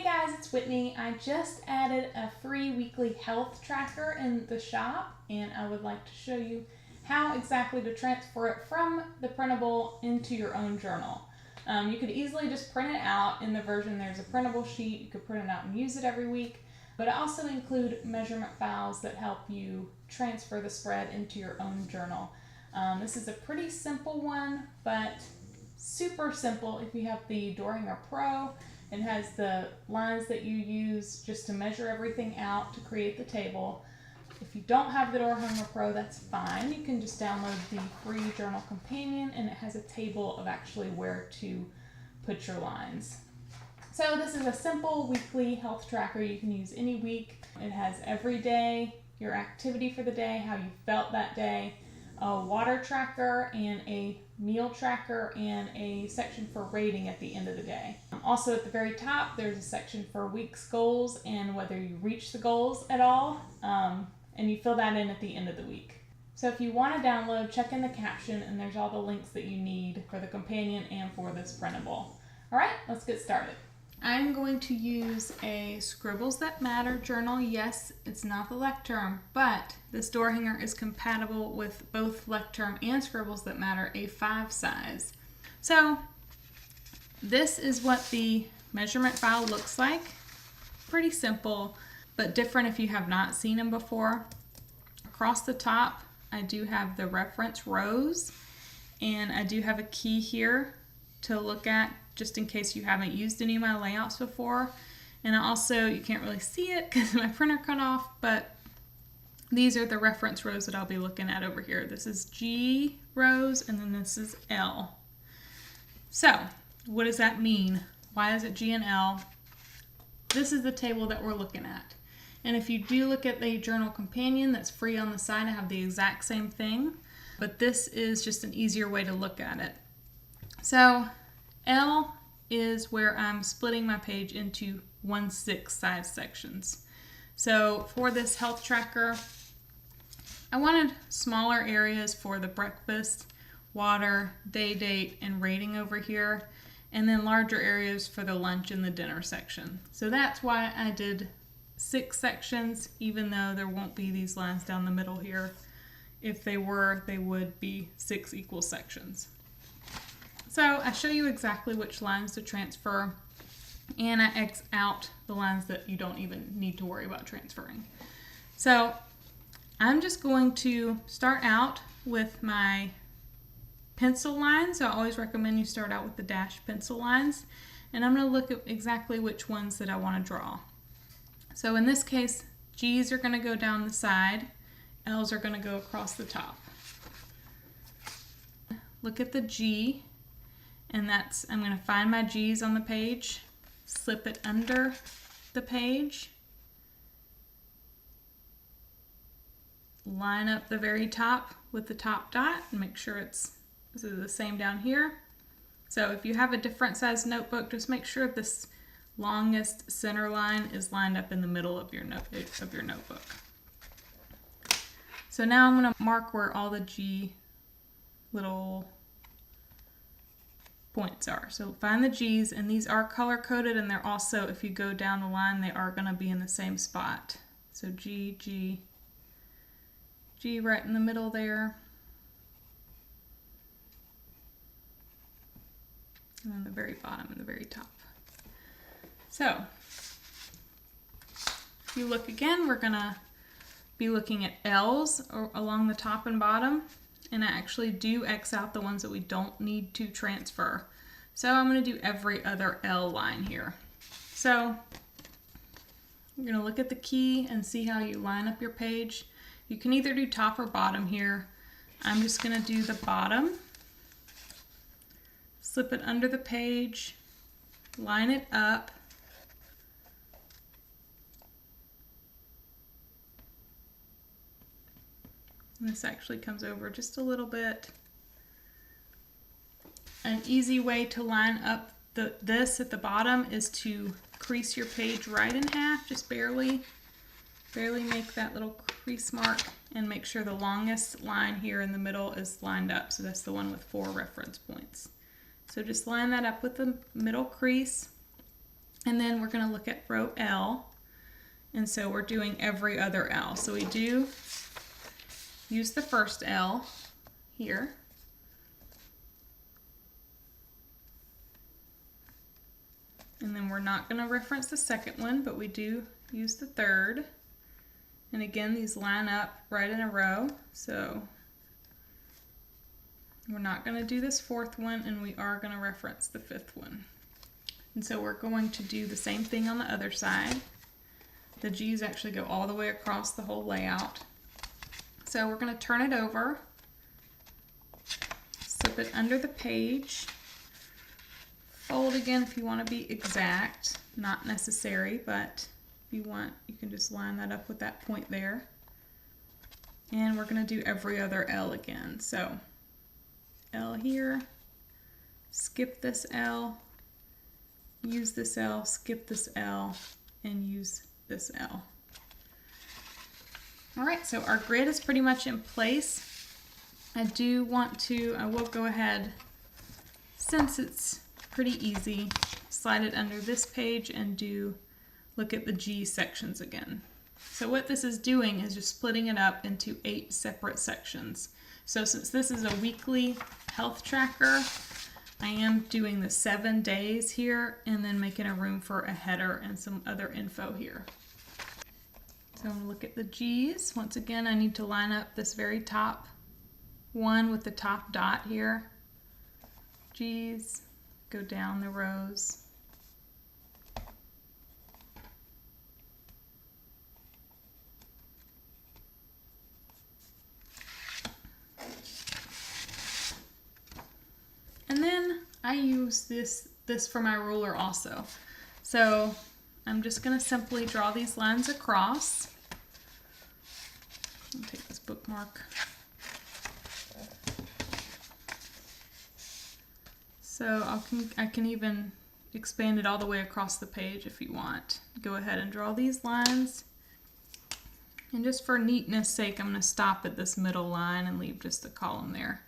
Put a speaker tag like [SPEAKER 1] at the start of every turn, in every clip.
[SPEAKER 1] guys, it's Whitney. I just added a free weekly health tracker in the shop, and I would like to show you how exactly to transfer it from the printable into your own journal. You could easily just print it out. In the version there's a printable sheet. You could print it out and use it every week, but I also include measurement files that help you transfer the spread into your own journal. This is a pretty simple one, but super simple if you have the Door Hanger Pro. It has the lines that you use just to measure everything out to create the table. If you don't have the Door Hanger Pro, that's fine. You can just download the free journal companion, and it has a table of actually where to put your lines. So this is a simple weekly health tracker you can use any week. It has every day, your activity for the day, how you felt that day, a water tracker and a meal tracker, and a section for rating at the end of the day. Also at the very top there's a section for week's goals and whether you reach the goals at all, and you fill that in at the end of the week. So if you want to download, check in the caption and there's all the links that you need for the companion and for this printable. Alright, let's get started. I'm going to use a Scribbles That Matter journal. Yes, it's not the Lecterm, but this door hanger is compatible with both Lecterm and Scribbles That Matter, a 5 size. So this is what the measurement file looks like. Pretty simple, but different if you have not seen them before. Across the top, I do have the reference rows, and I do have a key here to look at just in case you haven't used any of my layouts before. And also, you can't really see it because my printer cut off, but these are the reference rows that I'll be looking at over here. This is G rows, and then this is L. So, what does that mean? Why is it G and L? This is the table that we're looking at. And if you do look at the journal companion that's free on the side, I have the exact same thing, but this is just an easier way to look at it. So L is where I'm splitting my page into 1/6 size sections. So for this health tracker, I wanted smaller areas for the breakfast, water, day date, and rating over here, and then larger areas for the lunch and the dinner section. So that's why I did 6 sections, even though there won't be these lines down the middle here. If they were, they would be 6 equal sections. So I show you exactly which lines to transfer, and I X out the lines that you don't even need to worry about transferring. So I'm just going to start out with my pencil lines. I always recommend you start out with the dash pencil lines, and I'm going to look at exactly which ones that I want to draw. So in this case, G's are going to go down the side, L's are going to go across the top. Look at the G, and I'm going to find my G's on the page, slip it under the page, line up the very top with the top dot, and make sure this is the same down here. So if you have a different size notebook, just make sure this longest center line is lined up in the middle of your notebook. So now I'm going to mark where all the G little points are. So find the G's, and these are color coded, and they're also, if you go down the line, they are going to be in the same spot. So G, G, G right in the middle there. And then the very bottom and the very top. So, if you look again, we're going to be looking at L's along the top and bottom, and I actually do X out the ones that we don't need to transfer. So I'm going to do every other L line here. So you're going to look at the key and see how you line up your page. You can either do top or bottom here. I'm just going to do the bottom, slip it under the page, line it up, and this actually comes over just a little bit. An easy way to line up this at the bottom is to crease your page right in half, just barely make that little crease mark, and make sure the longest line here in the middle is lined up. So that's the one with 4 reference points. So just line that up with the middle crease, And then we're going to look at row L. And so we're doing every other L. So we do use the first L here. And then we're not going to reference the second one, but we do use the third. And again, these line up right in a row. So we're not going to do this fourth one, and we are going to reference the fifth one. And so we're going to do the same thing on the other side. The G's actually go all the way across the whole layout. So we're going to turn it over, slip it under the page, fold again if you want to be exact, not necessary, but if you want, you can just line that up with that point there. And we're going to do every other L again. So L here, skip this L, use this L, skip this L, and use this L. All right, so our grid is pretty much in place. I will go ahead, since it's pretty easy, slide it under this page and look at the G sections again. So what this is doing is just splitting it up into 8 separate sections. So since this is a weekly health tracker, I am doing the 7 days here and then making a room for a header and some other info here. So I'm going to look at the G's. Once again, I need to line up this very top one with the top dot here. G's, go down the rows. And then I use this for my ruler also. So I'm just going to simply draw these lines across. I'll take this bookmark. So I can even expand it all the way across the page if you want. Go ahead and draw these lines. And just for neatness sake, I'm going to stop at this middle line and leave just the column there.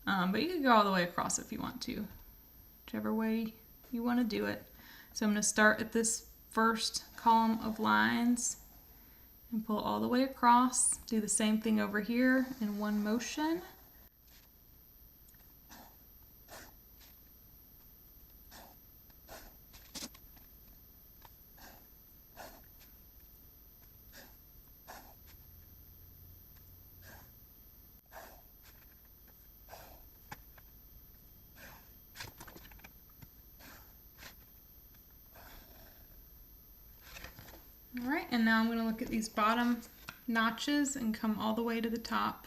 [SPEAKER 1] But you can go all the way across if you want to, whichever way you want to do it. So I'm going to start at this first column of lines and pull all the way across. Do the same thing over here in one motion. All right, and now I'm going to look at these bottom notches and come all the way to the top.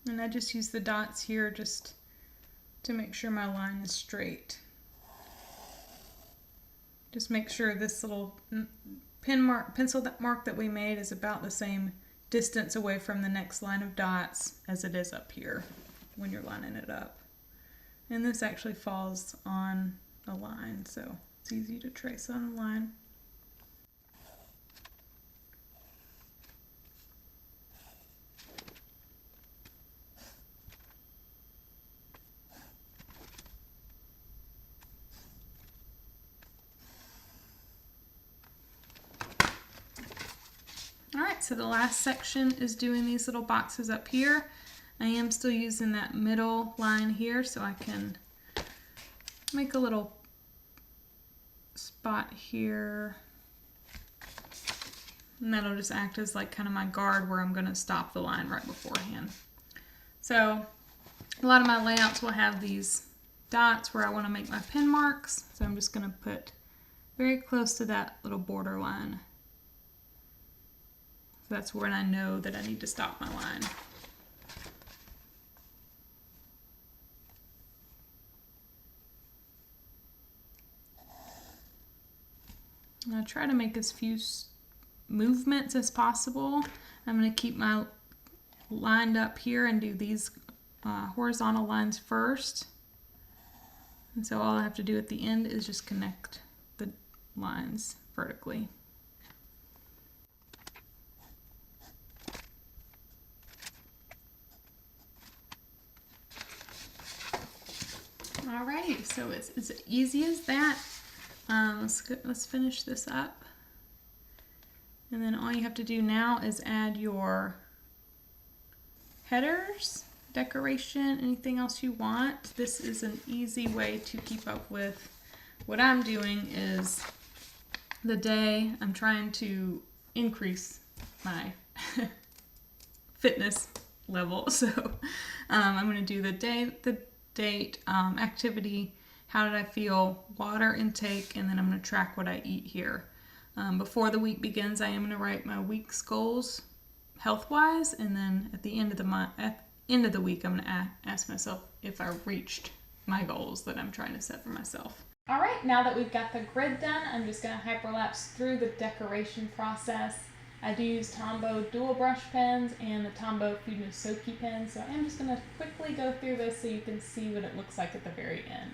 [SPEAKER 1] And I just use the dots here just to make sure my line is straight. Just make sure this little pencil mark that we made is about the same distance away from the next line of dots as it is up here when you're lining it up. And this actually falls on a line, so it's easy to trace on a line. Alright, so the last section is doing these little boxes up here. I am still using that middle line here so I can make a little spot here. And that'll just act as like kind of my guard where I'm going to stop the line right beforehand. So a lot of my layouts will have these dots where I want to make my pin marks. So I'm just going to put very close to that little border line. So that's when I know that I need to stop my line. I'm going to try to make as few movements as possible. I'm going to keep my lined up here and do these horizontal lines first. And so all I have to do at the end is just connect the lines vertically. right, so it's as easy as that. Let's finish this up. And then all you have to do now is add your headers, decoration, anything else you want. This is an easy way to keep up with. What I'm doing is the day I'm trying to increase my fitness level. So I'm going to do the date, activity, how did I feel, water intake, and then I'm going to track what I eat here. Before the week begins, I am going to write my week's goals health-wise, and then at the end of the week, I'm going to ask myself if I reached my goals that I'm trying to set for myself. All right, now that we've got the grid done, I'm just going to hyperlapse through the decoration process. I do use Tombow dual brush pens and the Tombow Food No Soaky pen, so I'm just going to quickly go through this so you can see what it looks like at the very end.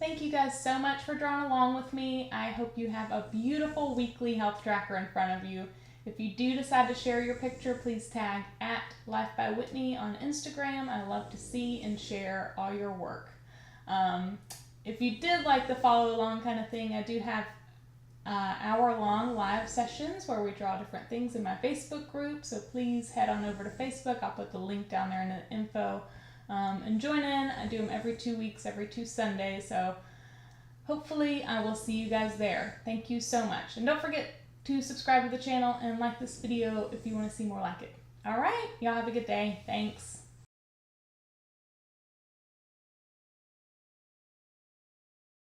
[SPEAKER 1] Thank you guys so much for drawing along with me. I hope you have a beautiful weekly health tracker in front of you. If you do decide to share your picture, please tag @LifeByWhitney on Instagram. I love to see and share all your work. If you did like the follow along kind of thing, I do have hour-long live sessions where we draw different things in my Facebook group, so please head on over to Facebook. I'll put the link down there in the info. And join in. I do them every 2 weeks, every 2 Sundays, so hopefully I will see you guys there. Thank you so much. And don't forget to subscribe to the channel and like this video if you want to see more like it. All right, y'all have a good day. Thanks.